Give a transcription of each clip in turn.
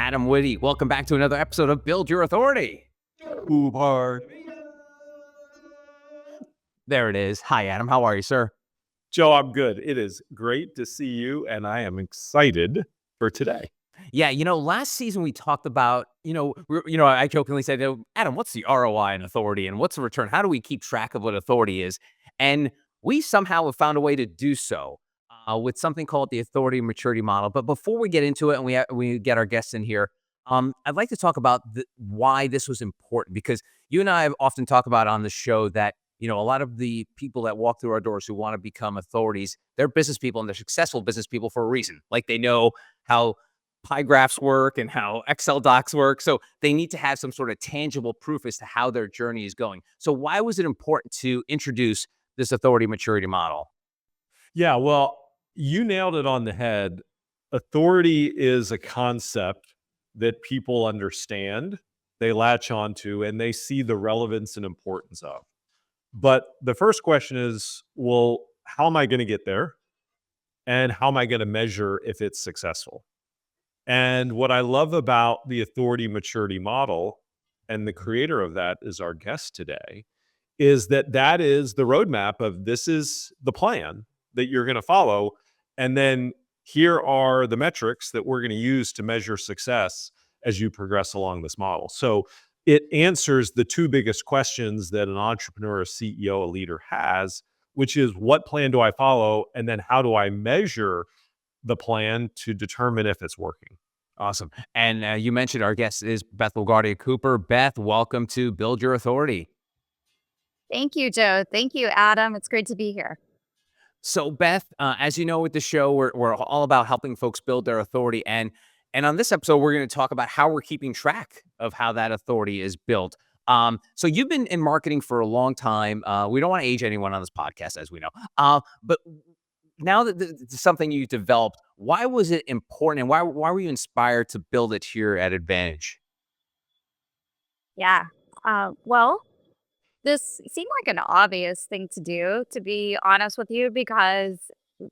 Adam Whitty. Welcome back to another episode of Build Your Authority. Move hard. There it is. Hi, Adam. How are you, sir? Joe, I'm good. It is great to see you, and I am excited for today. Yeah, last season we talked about, I jokingly said, Adam, what's the ROI in authority and what's the return? How do we keep track of what authority is? And we somehow have found a way to do so with something called the authority maturity model. But before we get into it and we get our guests in here, I'd like to talk about why this was important because you and I have often talked about on the show that a lot of the people that walk through our doors who want to become authorities, they're business people and they're successful business people for a reason. Like they know how pie graphs work and how Excel docs work. So they need to have some sort of tangible proof as to how their journey is going. So why was it important to introduce this authority maturity model? Yeah, well, you nailed it on the head. Authority is a concept that people understand, they latch onto, and they see the relevance and importance of. But the first question is, well, how am I going to get there? And how am I going to measure if it's successful? And what I love about the authority maturity model, and the creator of that is our guest today, is that that is the roadmap of this is the plan that you're going to follow. And then here are the metrics that we're going to use to measure success as you progress along this model. So it answers the two biggest questions that an entrepreneur, a CEO, a leader has, which is what plan do I follow? And then how do I measure the plan to determine if it's working? Awesome. And you mentioned our guest is Beth LaGuardia Cooper. Beth, welcome to Build Your Authority. Thank you, Joe. Thank you, Adam. It's great to be here. So, Beth, as you know, with the show, we're all about helping folks build their authority, and on this episode, we're going to talk about how we're keeping track of how that authority is built. So, you've been in marketing for a long time. We don't want to age anyone on this podcast, as we know. But now that it's something you developed, why was it important, and why were you inspired to build it here at Advantage? Yeah. Well, this seemed like an obvious thing to do, to be honest with you, because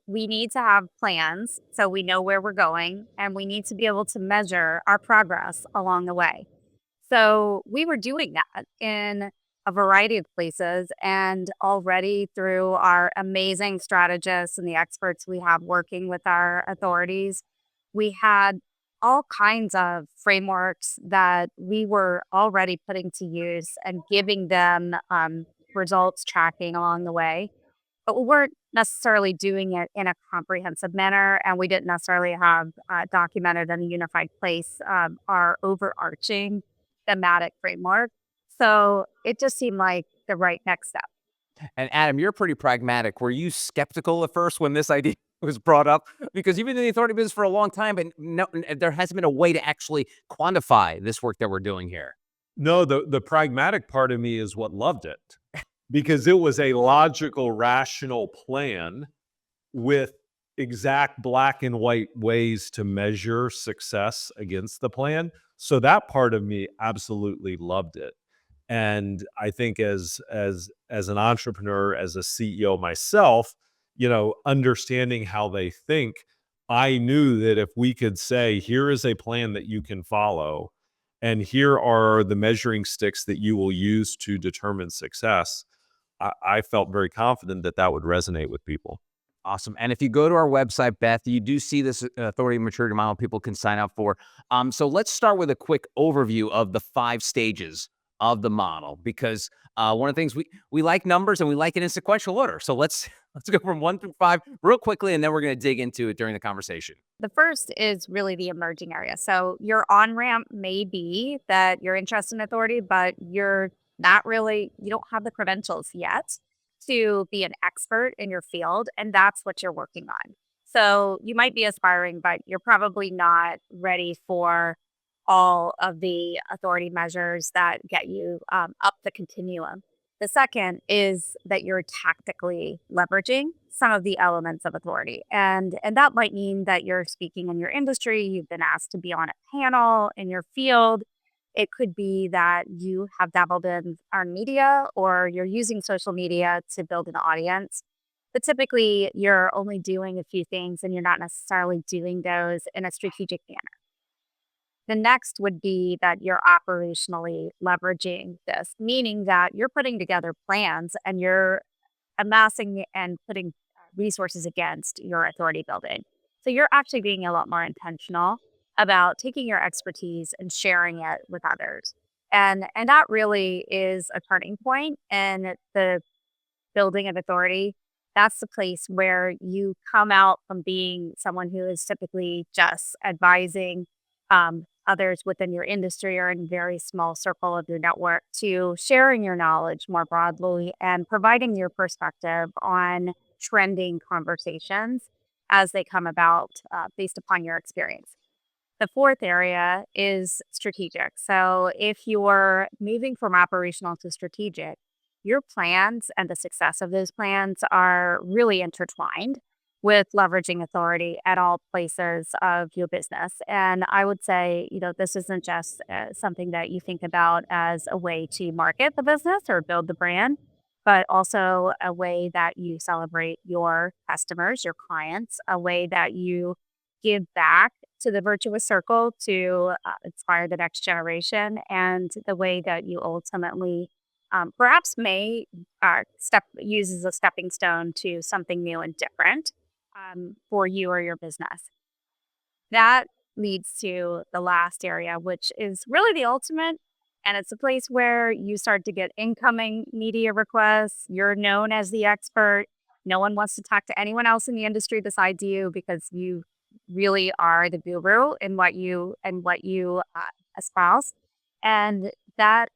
we need to have plans so we know where we're going and we need to be able to measure our progress along the way. So we were doing that in a variety of places and already through our amazing strategists and the experts we have working with our authorities, we had all kinds of frameworks that we were already putting to use and giving them results tracking along the way. But we weren't necessarily doing it in a comprehensive manner, and we didn't necessarily have documented in a unified place our overarching thematic framework. So it just seemed like the right next step. And Adam, you're pretty pragmatic. Were you skeptical at first when this idea was brought up? Because you've been in the authority business for a long time, but no, there hasn't been a way to actually quantify this work that we're doing here. No, the pragmatic part of me is what loved it because it was a logical, rational plan with exact black and white ways to measure success against the plan. So that part of me absolutely loved it. And I think as an entrepreneur, as a CEO myself, understanding how they think, I knew that if we could say, here is a plan that you can follow, and here are the measuring sticks that you will use to determine success, I felt very confident that that would resonate with people. Awesome. And if you go to our website, Beth, you do see this authority maturity model people can sign up for. So let's start with a quick overview of the 5 stages of the model, because one of the things we like numbers and we like it in sequential order. So let's go from 1 through 5 real quickly, and then we're going to dig into it during the conversation. The first is really the emerging area. So your on ramp may be that you're interested in authority, but you're not really, you don't have the credentials yet to be an expert in your field. And that's what you're working on. So you might be aspiring, but you're probably not ready for all of the authority measures that get you up the continuum. The second is that you're tactically leveraging some of the elements of authority. And that might mean that you're speaking in your industry, you've been asked to be on a panel in your field. It could be that you have dabbled in earned media or you're using social media to build an audience. But typically, you're only doing a few things and you're not necessarily doing those in a strategic manner. The next would be that you're operationally leveraging this, meaning that you're putting together plans and you're amassing and putting resources against your authority building. So you're actually being a lot more intentional about taking your expertise and sharing it with others. And that really is a turning point in the building of authority. That's the place where you come out from being someone who is typically just advising others within your industry or in a very small circle of your network to sharing your knowledge more broadly and providing your perspective on trending conversations as they come about based upon your experience. The fourth area is strategic. So if you're moving from operational to strategic, your plans and the success of those plans are really intertwined with leveraging authority at all places of your business. And I would say, this isn't just something that you think about as a way to market the business or build the brand, but also a way that you celebrate your customers, your clients, a way that you give back to the virtuous circle to inspire the next generation, and the way that you ultimately perhaps may step use as a stepping stone to something new and different for you or your business. That leads to the last area, which is really the ultimate. And it's a place where you start to get incoming media requests. You're known as the expert. No one wants to talk to anyone else in the industry besides you because you really are the guru in what you espouse. And that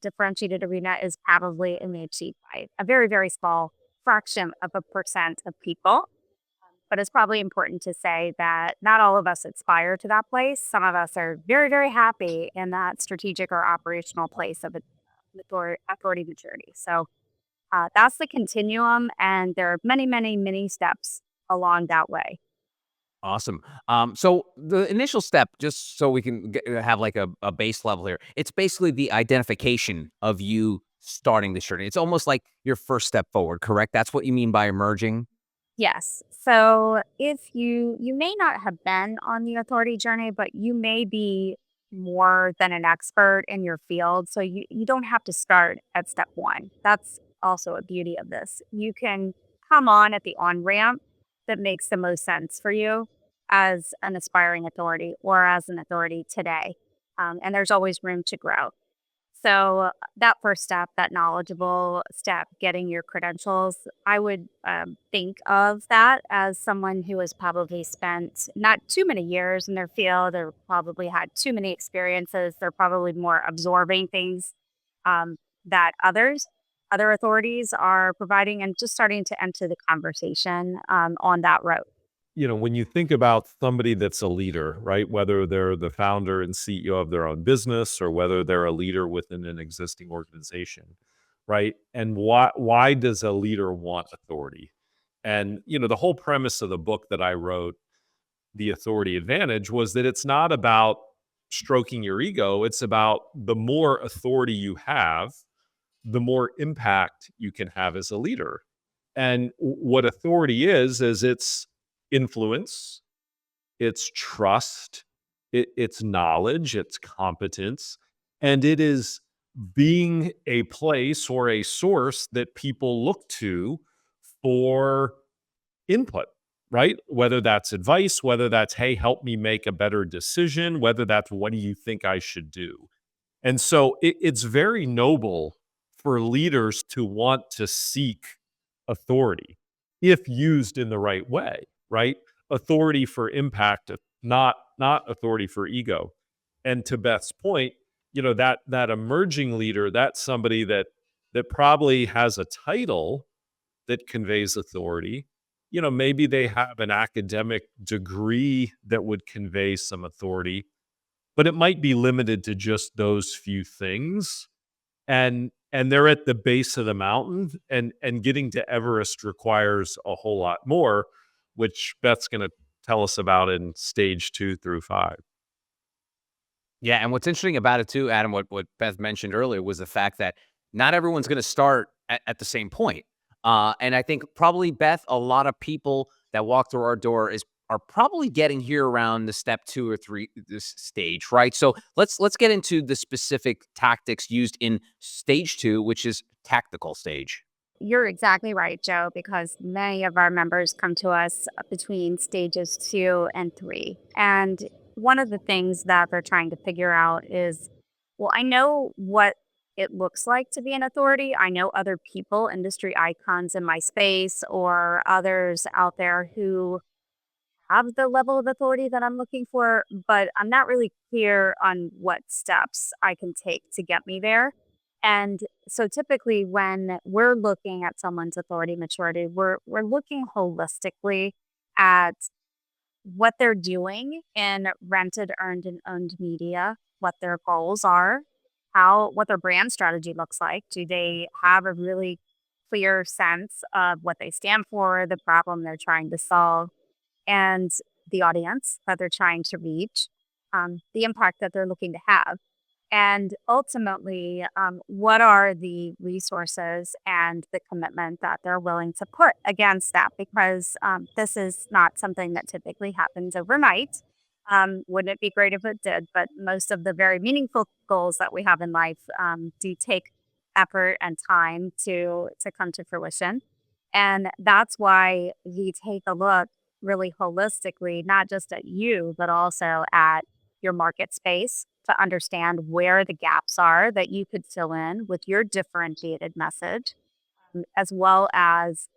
differentiated arena, is probably only achieved by a very, very small fraction of a percent of people. But it's probably important to say that not all of us aspire to that place. Some of us are very, very happy in that strategic or operational place of authority maturity. So that's the continuum, and there are many, many, many steps along that way. Awesome. So the initial step, just so we can have like a base level here, it's basically the identification of you starting this journey. It's almost like your first step forward, correct? That's what you mean by emerging? Yes. So if you may not have been on the authority journey, but you may be more than an expert in your field. So you don't have to start at step one. That's also a beauty of this. You can come on at the on ramp that makes the most sense for you as an aspiring authority or as an authority today. And there's always room to grow. So that first step, that knowledgeable step, getting your credentials, I would think of that as someone who has probably spent not too many years in their field, or probably had too many experiences. They're probably more absorbing things that other authorities are providing, and just starting to enter the conversation on that road. When you think about somebody that's a leader, right? Whether they're the founder and CEO of their own business or whether they're a leader within an existing organization, right? And why does a leader want authority? And the whole premise of the book that I wrote, The Authority Advantage, was that it's not about stroking your ego. It's about the more authority you have, the more impact you can have as a leader. And what authority is it's influence, it's trust, it's knowledge, it's competence, and it is being a place or a source that people look to for input, right? Whether that's advice, whether that's, hey, help me make a better decision, whether that's, what do you think I should do? And so it's very noble for leaders to want to seek authority if used in the right way, right? Authority for impact, not authority for ego. And to Beth's point, that emerging leader, that's somebody that probably has a title that conveys authority. Maybe they have an academic degree that would convey some authority, but it might be limited to just those few things. And they're at the base of the mountain, and getting to Everest requires a whole lot more, which Beth's going to tell us about in stage 2 through 5. Yeah, and what's interesting about it too, Adam, what Beth mentioned earlier was the fact that not everyone's going to start at the same point. And I think probably, Beth, a lot of people that walk through our door are probably getting here around the step 2 or 3 this stage, right? So let's get into the specific tactics used in stage 2, which is tactical stage. You're exactly right, Joe, because many of our members come to us between stages 2 and 3. And one of the things that they're trying to figure out is, well, I know what it looks like to be an authority. I know other people, industry icons in my space, or others out there who have the level of authority that I'm looking for, but I'm not really clear on what steps I can take to get me there. And so typically when we're looking at someone's authority maturity, we're looking holistically at what they're doing in rented, earned, and owned media, what their goals are, how what their brand strategy looks like. Do they have a really clear sense of what they stand for, the problem they're trying to solve, and the audience that they're trying to reach, the impact that they're looking to have. And ultimately, what are the resources and the commitment that they're willing to put against that? Because this is not something that typically happens overnight. Wouldn't it be great if it did? But most of the very meaningful goals that we have in life do take effort and time to come to fruition. And that's why we take a look really holistically, not just at you, but also at your market space to understand where the gaps are that you could fill in with your differentiated message, as well as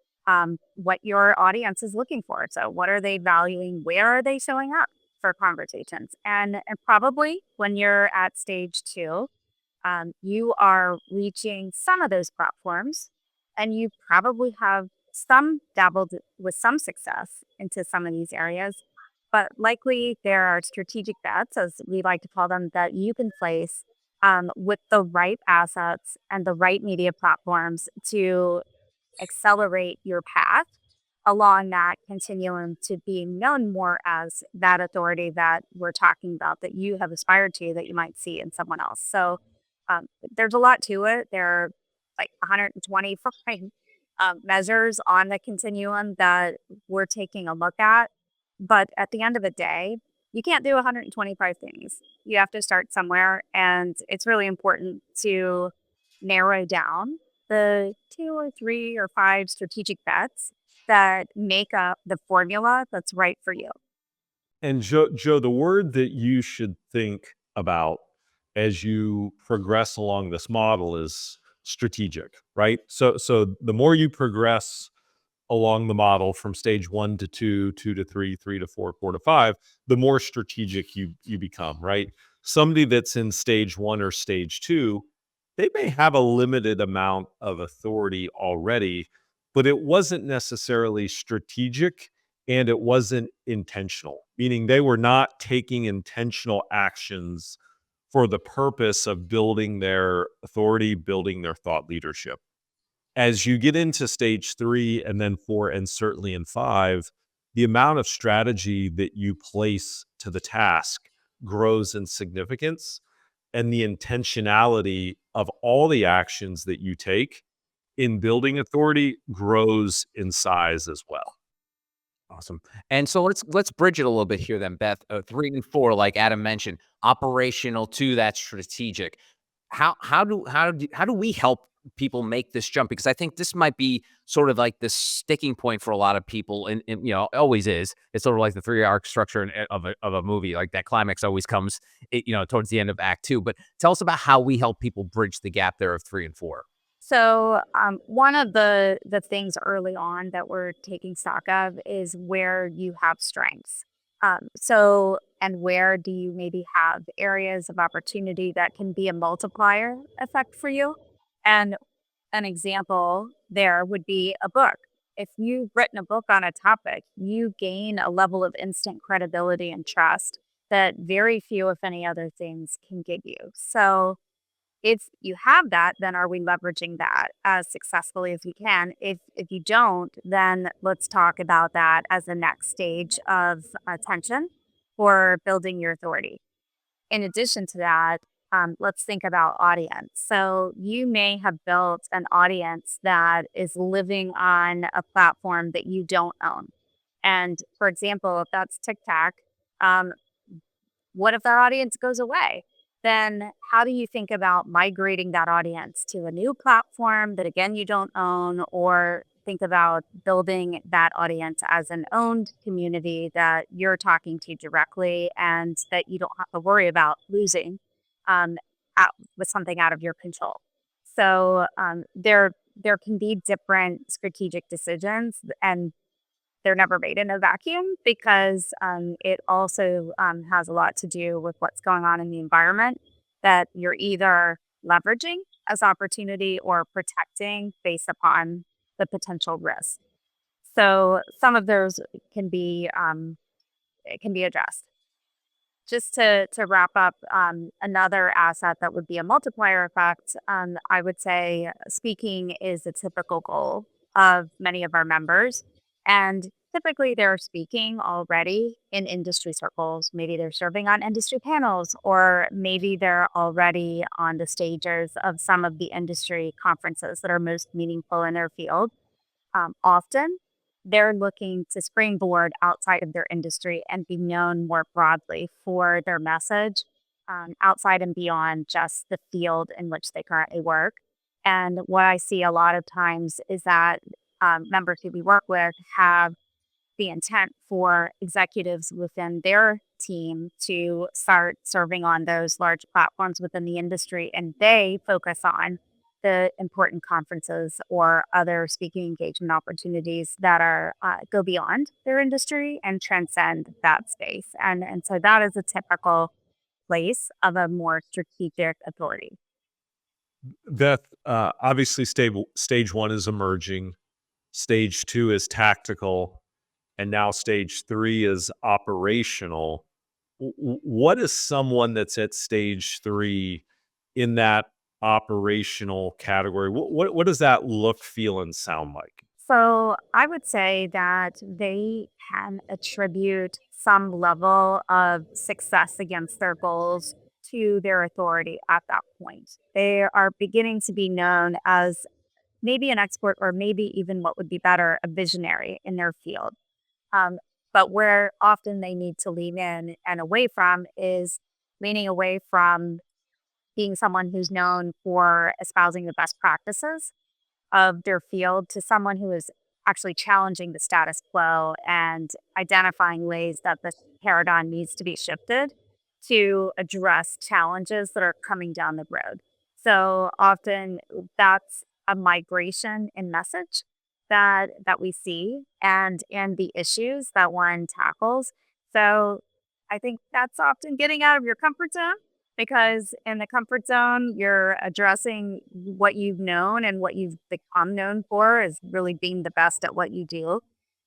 what your audience is looking for. So, what are they valuing? Where are they showing up for conversations? And probably when you're at stage 2, you are reaching some of those platforms, and you probably have some dabbled with some success into some of these areas. But likely there are strategic bets, as we like to call them, that you can place with the right assets and the right media platforms to accelerate your path along that continuum to being known more as that authority that we're talking about, that you have aspired to, that you might see in someone else. So there's a lot to it. There are like 125 measures on the continuum that we're taking a look at. But at the end of the day, you can't do 125 things. You have to start somewhere. And it's really important to narrow down the 2 or 3 or 5 strategic bets that make up the formula that's right for you. And Joe, the word that you should think about as you progress along this model is strategic, right? So the more you progress along the model from stage 1 to 2, 2 to 3, 3 to 4, 4 to 5, the more strategic you become, right? Somebody that's in stage 1 or stage 2, they may have a limited amount of authority already, but it wasn't necessarily strategic and it wasn't intentional, meaning they were not taking intentional actions for the purpose of building their authority, building their thought leadership. As you get into stage 3 and then 4 and certainly in 5, the amount of strategy that you place to the task grows in significance, and the intentionality of all the actions that you take in building authority grows in size as well. Awesome. And so let's bridge it a little bit here then, Beth. 3 and 4, like Adam mentioned, operational to that strategic. How do we help people make this jump? Because I think this might be sort of like the sticking point for a lot of people, and it always is. It's sort of like the 3 arc structure of a movie. Like that climax always comes, towards the end of Act 2. But tell us about how we help people bridge the gap there of 3 and 4. So, one of the things early on that we're taking stock of is where you have strengths. And where do you maybe have areas of opportunity that can be a multiplier effect for you? And an example there would be a book. If you've written a book on a topic, you gain a level of instant credibility and trust that very few, if any, other things can give you. So, if you have that, then are we leveraging that as successfully as we can? If you don't, then let's talk about that as the next stage of attention for building your authority. In addition to that, let's think about audience. So you may have built an audience that is living on a platform that you don't own. And for example, if that's TikTok, um, what if that audience goes away? Then how do you think about migrating that audience to a new platform that again you don't own, or think about building that audience as an owned community that you're talking to directly and that you don't have to worry about losing um, with something out of your control. So there can be different strategic decisions, and they're never made in a vacuum because it also has a lot to do with what's going on in the environment that you're either leveraging as opportunity or protecting based upon the potential risk. So some of those can be it can be addressed. Just to wrap up, another asset that would be a multiplier effect, I would say speaking is a typical goal of many of our members. And typically they're speaking already in industry circles. Maybe they're serving on industry panels, or maybe they're already on the stages of some of the industry conferences that are most meaningful in their field. Often they're looking to springboard outside of their industry and be known more broadly for their message outside and beyond just the field in which they currently work. And what I see a lot of times is that members who we work with have the intent for executives within their team to start serving on those large platforms within the industry, and they focus on the important conferences or other speaking engagement opportunities that are go beyond their industry and transcend that space. And so that is a typical place of a more strategic authority. Beth, obviously, stage one is emerging, stage two is tactical, and now stage three is operational. What is someone that's at stage three in that operational category? What does that look, feel, and sound like? So I would say that they can attribute some level of success against their goals to their authority at that point. They are beginning to be known as maybe an expert, or maybe even what would be better, a visionary in their field. Um, but where often they need to lean in and away from is leaning away from being someone who's known for espousing the best practices of their field to someone who is actually challenging the status quo and identifying ways that the paradigm needs to be shifted to address challenges that are coming down the road. So often that's a migration in message that we see and the issues that one tackles. So I think that's often getting out of your comfort zone, because in the comfort zone, you're addressing what you've known, and what you've become known for is really being the best at what you do,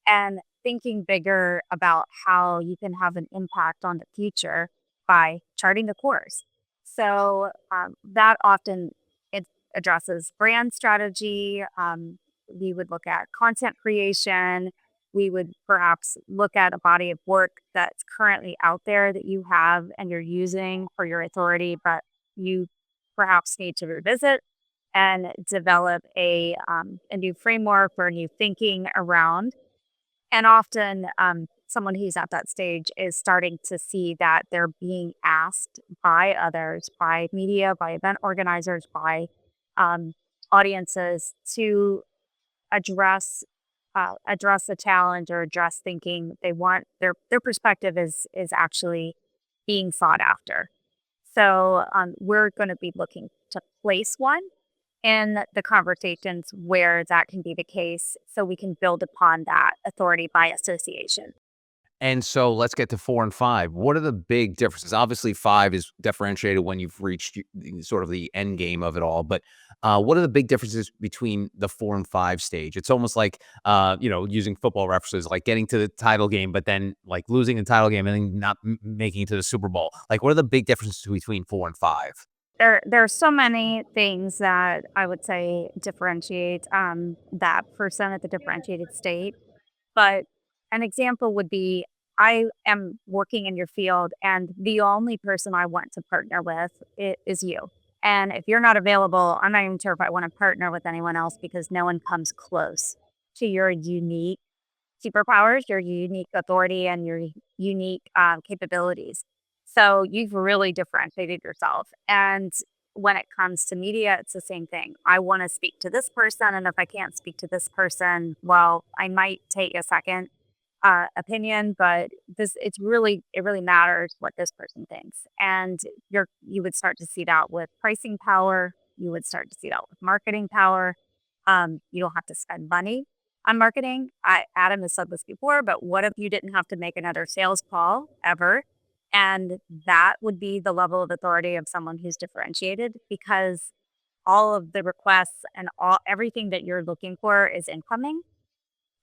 and thinking bigger about how you can have an impact on the future by charting the course. So that often it addresses brand strategy. We would look at content creation. We would perhaps look at a body of work that's currently out there that you have and you're using for your authority, but you perhaps need to revisit and develop a new framework or new thinking around. And often, someone who's at that stage is starting to see that they're being asked by others, by media, by event organizers, by um, audiences to address a challenge or address thinking. They want their perspective is actually being sought after. So we're going to be looking to place one in the conversations where that can be the case, so we can build upon that authority by association. And so let's get to 4 and 5. What are the big differences? Obviously, 5 is differentiated when you've reached sort of the end game of it all. But what are the big differences between the 4 and 5 stage? It's almost like, using football references, like getting to the title game, but then like losing the title game and then not making it to the Super Bowl. Like, what are the big differences between 4 and 5? There are so many things that I would say differentiate that person at the differentiated state. But an example would be, I am working in your field, and the only person I want to partner with is you. And if you're not available, I'm not even sure if I want to partner with anyone else, because no one comes close to your unique superpowers, your unique authority, and your unique capabilities. So you've really differentiated yourself. And when it comes to media, it's the same thing. I want to speak to this person, and if I can't speak to this person, well, I might take a second opinion, but it really matters what this person thinks. And you would start to see that with pricing power. You would start to see that with marketing power. You don't have to spend money on marketing. Adam has said this before, but what if you didn't have to make another sales call ever? And that would be the level of authority of someone who's differentiated, because all of the requests and everything that you're looking for is incoming.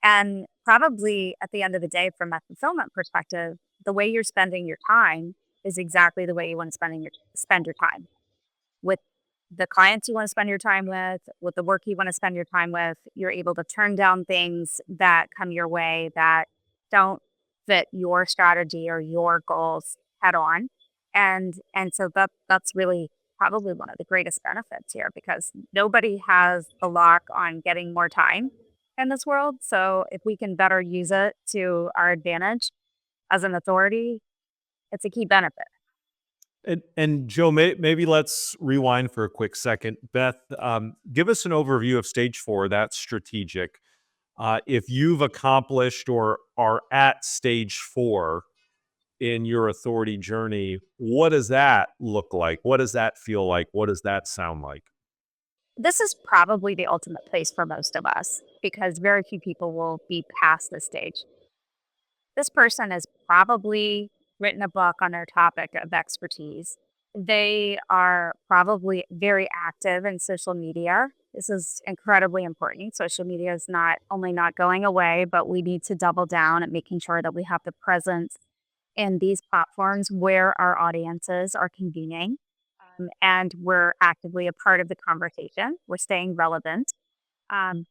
And probably at the end of the day, from a fulfillment perspective, the way you're spending your time is exactly the way you want to spend your time, with the clients you want to spend your time with the work you want to spend your time with. You're able to turn down things that come your way that don't fit your strategy or your goals head on. And so that's really probably one of the greatest benefits here, because nobody has the lock on getting more time in this world. So if we can better use it to our advantage as an authority, it's a key benefit. And Joe, maybe let's rewind for a quick second. Beth, give us an overview of stage 4, that's strategic. If you've accomplished or are at stage 4 in your authority journey, what does that look like? What does that feel like? What does that sound like? This is probably the ultimate place for most of us, because very few people will be past this stage. This person has probably written a book on their topic of expertise. They are probably very active in social media. This is incredibly important. Social media is not only not going away, but we need to double down at making sure that we have the presence in these platforms where our audiences are convening, and we're actively a part of the conversation. We're staying relevant. Um,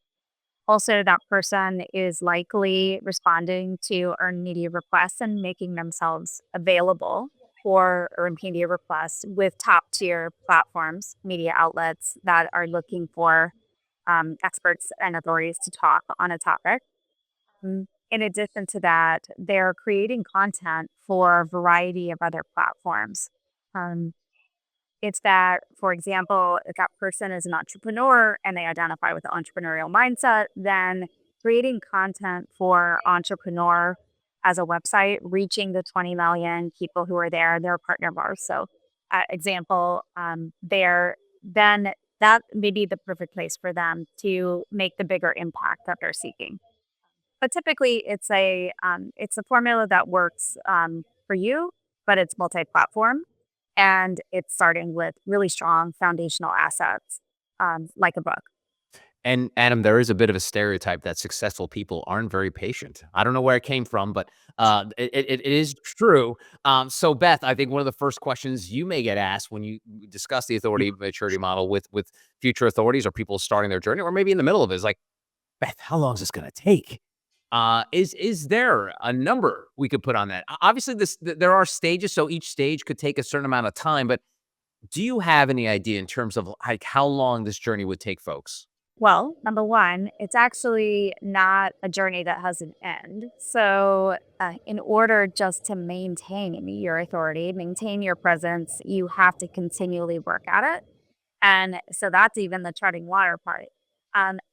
Also, that person is likely responding to earned media requests and making themselves available for earned media requests with top tier platforms, media outlets that are looking for experts and authorities to talk on a topic. In addition to that, they're creating content for a variety of other platforms. Um, it's that, for example, if that person is an entrepreneur and they identify with the entrepreneurial mindset, then creating content for entrepreneur as a website, reaching the 20 million people who are there, they're a partner of ours. So, example, they're then that may be the perfect place for them to make the bigger impact that they're seeking. But typically, it's a formula that works for you, but it's multi-platform, and it's starting with really strong foundational assets, like a book. And Adam, there is a bit of a stereotype that successful people aren't very patient. I don't know where it came from, but it is true. So, Beth, I think one of the first questions you may get asked when you discuss the authority maturity model with future authorities or people starting their journey, or maybe in the middle of it, is like, Beth, how long is this going to take? Is there a number we could put on that? Obviously, there are stages, so each stage could take a certain amount of time. But do you have any idea in terms of like how long this journey would take folks? Well, number one, it's actually not a journey that has an end. So, in order just to maintain your authority, maintain your presence, you have to continually work at it. And so that's even the treading water part.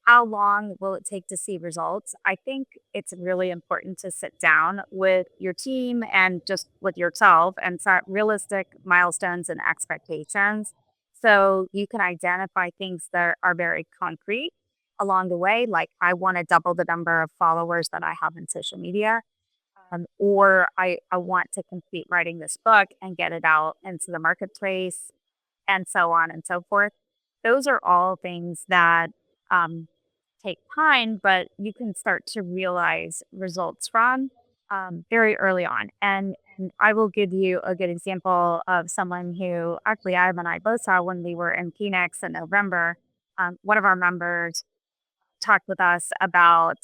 How long will it take to see results? I think it's really important to sit down with your team and just with yourself and set realistic milestones and expectations, so you can identify things that are very concrete along the way. Like, I want to double the number of followers that I have in social media, or I want to complete writing this book and get it out into the marketplace, and so on and so forth. Those are all things that um, take time, but you can start to realize results from very early on. And I will give you a good example of someone who actually Adam and I both saw when we were in Phoenix in November. One of our members talked with us about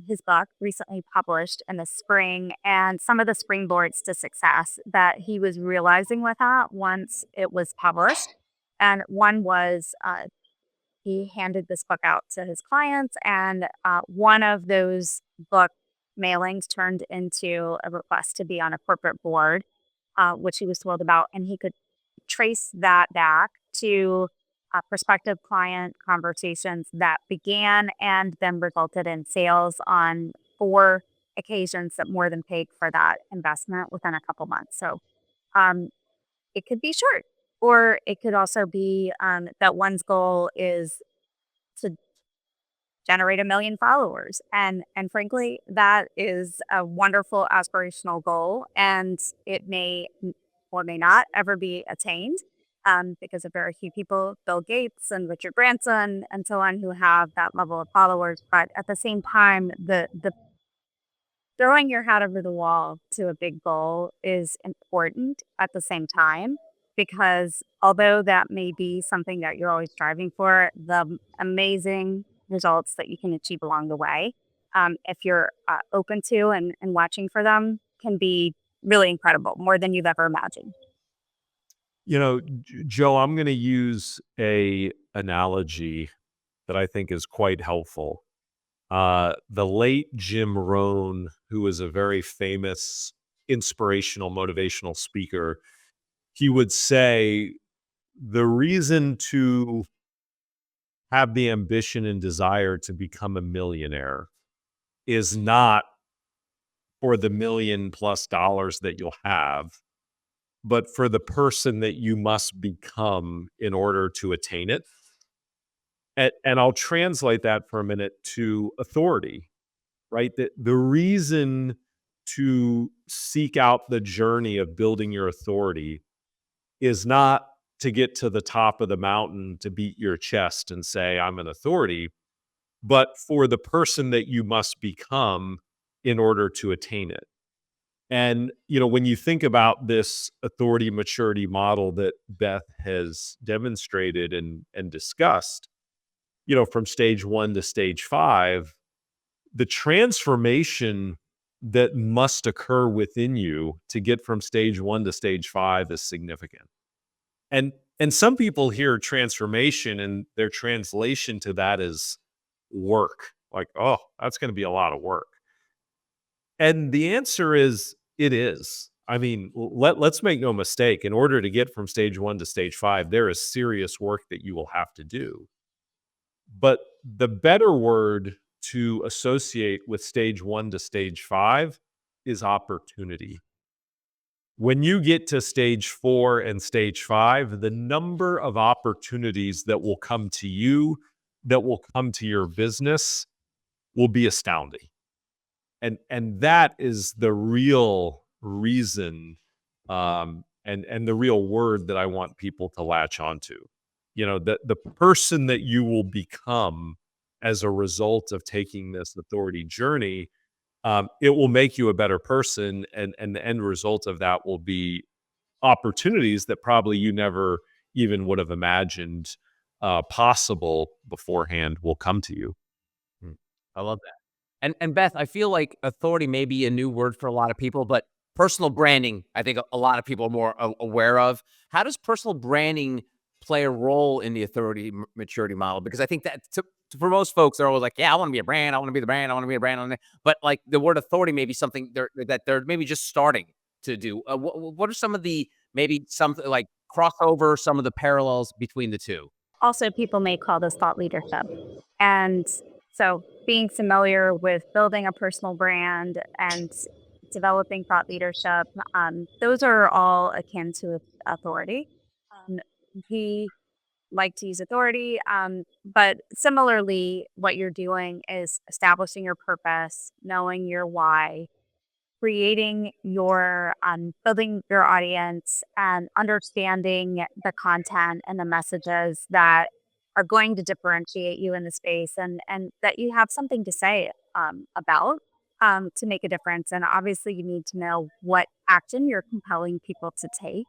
his book recently published in the spring, and some of the springboards to success that he was realizing with that once it was published. And one was he handed this book out to his clients, and one of those book mailings turned into a request to be on a corporate board, which he was told about, and he could trace that back to prospective client conversations that began and then resulted in sales on 4 occasions that more than paid for that investment within a couple months. So um, it could be short, or it could also be that one's goal is to generate 1 million followers, and frankly, that is a wonderful aspirational goal, and it may or may not ever be attained. Because of very few people, Bill Gates and Richard Branson and so on, who have that level of followers. But at the same time, the throwing your hat over the wall to a big goal is important at the same time, because although that may be something that you're always striving for, the amazing results that you can achieve along the way, if you're open to and watching for them, can be really incredible, more than you've ever imagined. Joe, I'm going to use a analogy that I think is quite helpful. The late Jim Rohn, who was a very famous inspirational, motivational speaker, he would say the reason to have the ambition and desire to become a millionaire is not for the $1 million+ that you'll have, but for the person that you must become in order to attain it. And I'll translate that for a minute to authority, right? The reason to seek out the journey of building your authority is not to get to the top of the mountain to beat your chest and say, I'm an authority, but for the person that you must become in order to attain it. And, when you think about this authority maturity model that Beth has demonstrated and discussed, from stage 1 to stage 5, the transformation that must occur within you to get from stage 1 to stage 5 is significant. And some people hear transformation and their translation to that is work. Like, oh, that's going to be a lot of work. And the answer is it is. I mean, let's make no mistake. In order to get from stage 1 to stage 5, there is serious work that you will have to do. But the better word to associate with stage 1 to stage 5 is opportunity. When you get to stage 4 and stage 5, the number of opportunities that will come to you, that will come to your business, will be astounding. And that is the real reason, and the real word that I want people to latch onto. The person that you will become as a result of taking this authority journey, it will make you a better person, and the end result of that will be opportunities that probably you never even would have imagined possible beforehand will come to you. Mm, I love that. And Beth, I feel like authority may be a new word for a lot of people, but personal branding, I think a lot of people are more aware of. How does personal branding play a role in the authority maturity model? Because I think that for most folks, they're always like, "Yeah, I want to be a brand. I want to be the brand. I want to be a brand." But like the word authority may be something that they're maybe just starting to do. What are some of the maybe something like crossover, some of the parallels between the two? Also, people may call this thought leadership. And so, being familiar with building a personal brand and developing thought leadership, those are all akin to authority. Um, we like to use authority, but similarly, what you're doing is establishing your purpose, knowing your why, creating your building your audience, and understanding the content and the messages that are going to differentiate you in the space, and that you have something to say about, to make a difference. And obviously you need to know what action you're compelling people to take,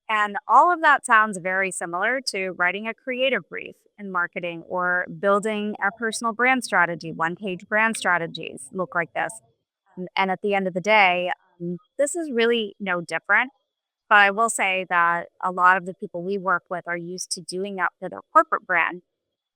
and all of that sounds very similar to writing a creative brief in marketing or building a personal brand strategy. One page brand strategies look like this. And at the end of the day, this is really no different. But I will say that a lot of the people we work with are used to doing that for their corporate brand,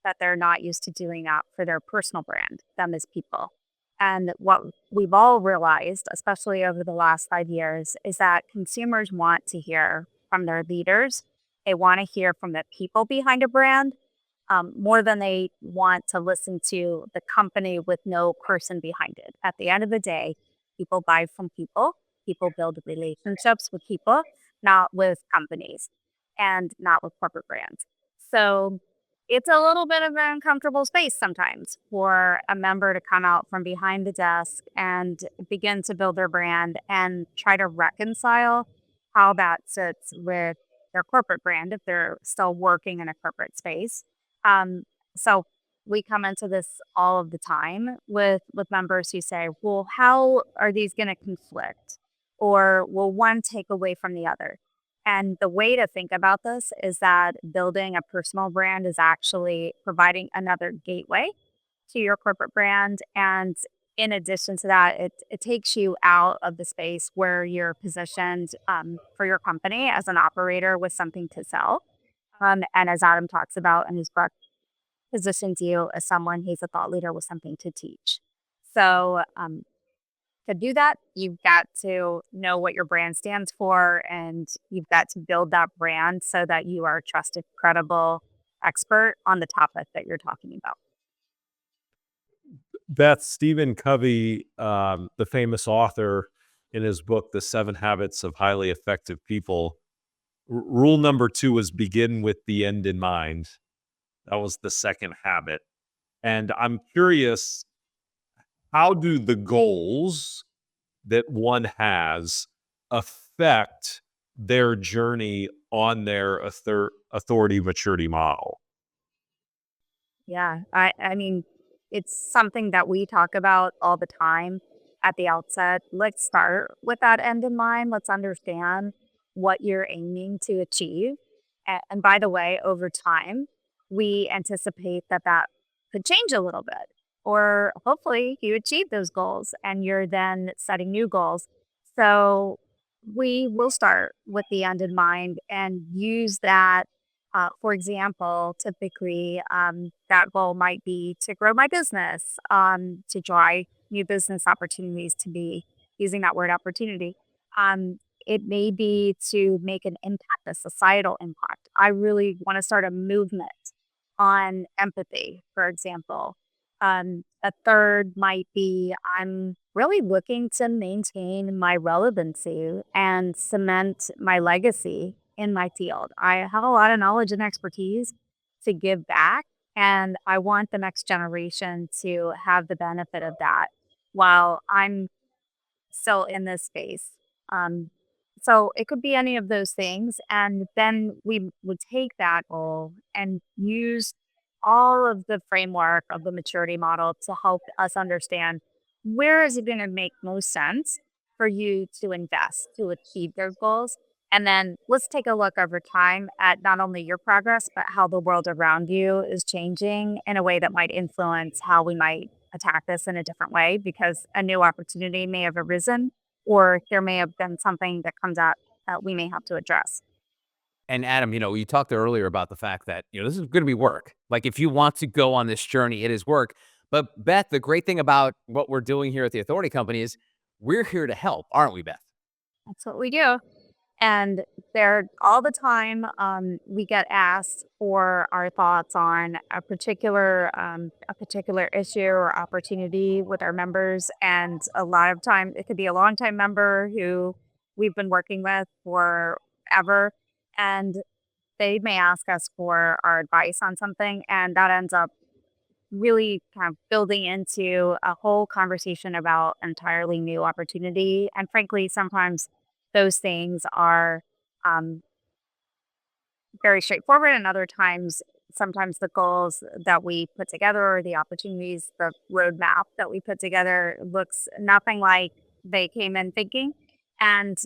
that they're not used to doing that for their personal brand, them as people. And what we've all realized, especially over the last 5 years, is that consumers want to hear from their leaders. They want to hear from the people behind a brand more than they want to listen to the company with no person behind it. At the end of the day, people buy from people, people build relationships with people, not with companies and not with corporate brands. So it's a little bit of an uncomfortable space sometimes for a member to come out from behind the desk and begin to build their brand and try to reconcile how that sits with their corporate brand if they're still working in a corporate space. Um, so we come into this all of the time with members who say, "Well, how are these going to conflict, or will one take away from the other?" And the way to think about this is that building a personal brand is actually providing another gateway to your corporate brand. And in addition to that, it takes you out of the space where you're positioned for your company as an operator with something to sell. And as Adam talks about in his book, positions you as someone he's a thought leader with something to teach. So to do that, you've got to know what your brand stands for, and you've got to build that brand so that you are a trusted, credible expert on the topic that you're talking about. Beth, Stephen Covey, the famous author, in his book, The 7 Habits of Highly Effective People, rule number 2 was begin with the end in mind. That was the second habit. And I'm curious, how do the goals that one has affect their journey on their authority maturity model? Yeah, I mean, it's something that we talk about all the time at the outset. Let's start with that end in mind. Let's understand what you're aiming to achieve. And by the way, over time, we anticipate that that could change a little bit. Or hopefully you achieve those goals and you're then setting new goals. So we will start with the end in mind and use that. For example, typically that goal might be to grow my business, to try new business opportunities, to be using that word opportunity. It may be to make an impact, a societal impact. I really want to start a movement on empathy, for example. A third might be I'm really looking to maintain my relevancy and cement my legacy in my field. I have a lot of knowledge and expertise to give back, and I want the next generation to have the benefit of that while I'm still in this space. Um, so it could be any of those things. And then we would take that goal and use all of the framework of the maturity model to help us understand where is it going to make most sense for you to invest to achieve those goals. And then let's take a look over time at not only your progress, but how the world around you is changing in a way that might influence how we might attack this in a different way because a new opportunity may have arisen or there may have been something that comes out that we may have to address. And Adam, you talked earlier about the fact that, this is going to be work. Like if you want to go on this journey, it is work. But Beth, the great thing about what we're doing here at the Authority Company is we're here to help, aren't we, Beth? That's what we do. And there all the time, we get asked for our thoughts on a particular issue or opportunity with our members. And a lot of time, it could be a longtime member who we've been working with forever, and they may ask us for our advice on something, and that ends up really kind of building into a whole conversation about entirely new opportunity. And frankly, sometimes those things are um, very straightforward, and other times, sometimes the goals that we put together or the opportunities, the roadmap that we put together looks nothing like they came in thinking, and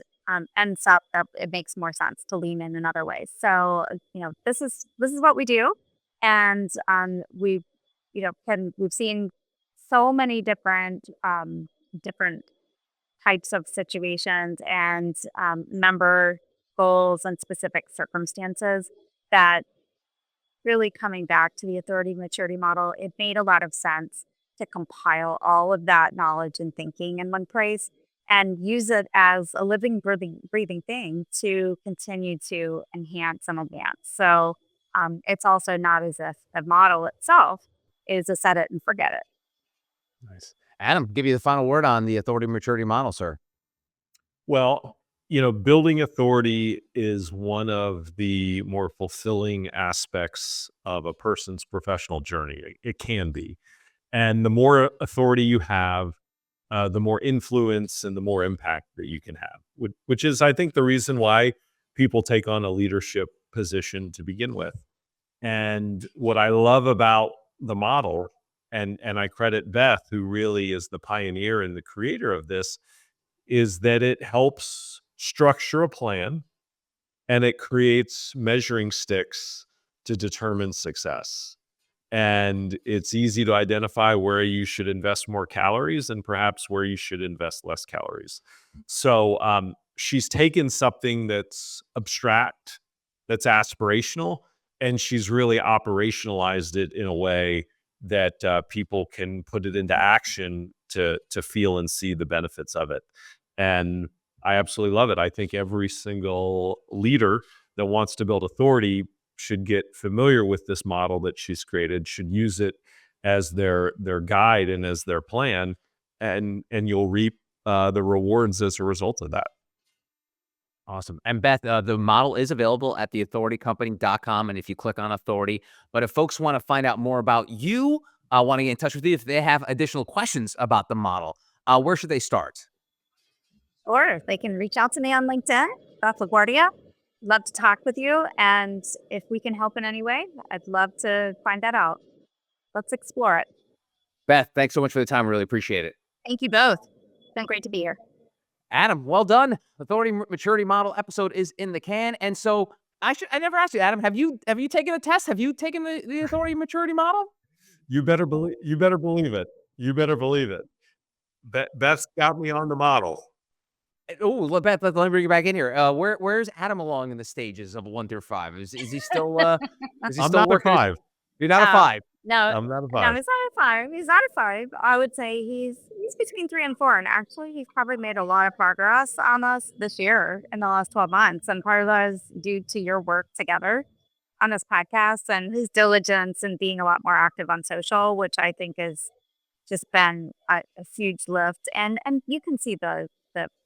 ends up that it makes more sense to lean in other ways. So this is what we do, and we've seen so many different types of situations and member goals and specific circumstances that really coming back to the authority maturity model, it made a lot of sense to compile all of that knowledge and thinking in one place and use it as a living, breathing thing to continue to enhance and advance. So it's also not as if the model itself is a set it and forget it. Nice. Adam, give you the final word on the authority maturity model, sir. Well, building authority is one of the more fulfilling aspects of a person's professional journey. It can be. And the more authority you have, the more influence and the more impact that you can have, which is, I think, the reason why people take on a leadership position to begin with. And what I love about the model, and I credit Beth, who really is the pioneer and the creator of this, is that it helps structure a plan and it creates measuring sticks to determine success. And it's easy to identify where you should invest more calories and perhaps where you should invest less calories. So she's taken something that's abstract, that's aspirational, and she's really operationalized it in a way that people can put it into action to feel and see the benefits of it. And I absolutely love it. I think every single leader that wants to build authority should get familiar with this model that she's created, should use it as their guide and as their plan, and you'll reap the rewards as a result of that. Awesome. And Beth, the model is available at theauthoritycompany.com. And if you click on authority, but if folks want to find out more about you, want to get in touch with you, if they have additional questions about the model, where should they start? Or they can reach out to me on LinkedIn, Beth LaGuardia. Love to talk with you. And if we can help in any way, I'd love to find that out. Let's explore it. Beth, thanks so much for the time. Really appreciate it. Thank you both. It's been great to be here. Adam, well done. Authority maturity model episode is in the can. And so I never asked you, Adam, have you taken a test? Have you taken the authority maturity model? You better believe it. You better believe it. Beth's got me on the model. Oh, Beth, let me bring you back in here. Where's Adam along in the stages of 1 through 5? Is he still is he I'm still not working? a 5. You're not a 5. No, I'm not a no, 5. he's not a 5. He's not a 5. I would say he's between 3 and 4. And actually, he's probably made a lot of progress on us this year in the last 12 months. And part of that is due to your work together on this podcast and his diligence and being a lot more active on social, which I think has just been a huge lift. And you can see the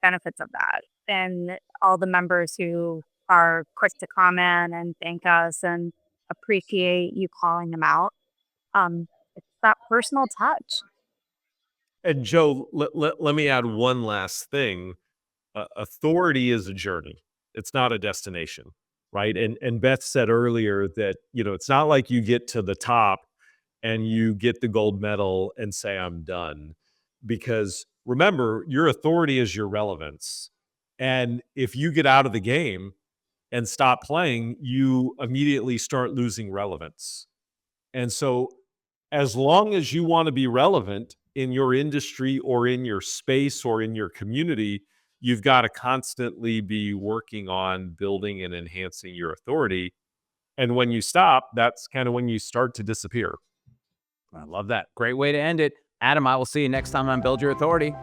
benefits of that. And all the members who are quick to comment and thank us and appreciate you calling them out. It's that personal touch. And Joe, let me add one last thing. Authority is a journey. It's not a destination, right? And Beth said earlier that, it's not like you get to the top and you get the gold medal and say, I'm done. Because remember, your authority is your relevance. And if you get out of the game and stop playing, you immediately start losing relevance. And so as long as you want to be relevant in your industry or in your space or in your community, you've got to constantly be working on building and enhancing your authority. And when you stop, that's kind of when you start to disappear. I love that. Great way to end it. Adam, I will see you next time on Build Your Authority.